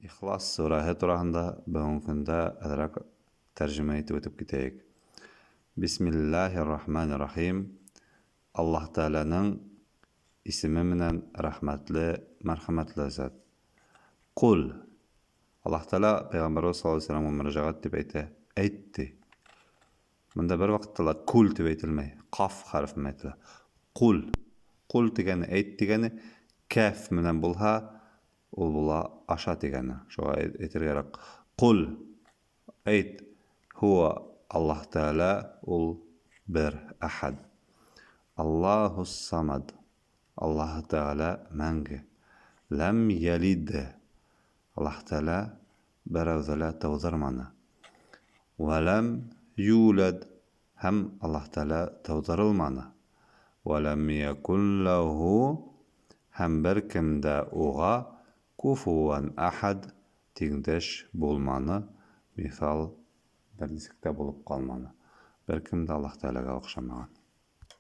İhlas surahı turahında bugün kunda adrak tercüme etip giteyik. Bismillahirrahmanirrahim. Allah Teala'nın ismi menen rahmetli, merhametli zat. Kul. Allah Teala Peygamberimiz sallallahu aleyhi ve sellem müracaat dip aytti. Bunda bir vaqtda kul dip aytilmay. Qaf harfi metla. Kul. Kul degeni ayt degeni kaf menen bulha ol bula aşa degeni. Şoğa aytirgerek. Kul ayt huwa Allah Teala ol bir ahad. Allahus samad. Allah Teala menge. Lam yelid. Allah Teala beravzala tavzarmanı. Ve lam yulad. Hem Allah Teala tavzarılmanı. Ve lam yekun lehu. Hem bir kimde oğa kufuvan ahad tingdeş bulmanı. Misal bir disikte bulup kalmanı. Bir kimde Allah Teala'ga okşamagan.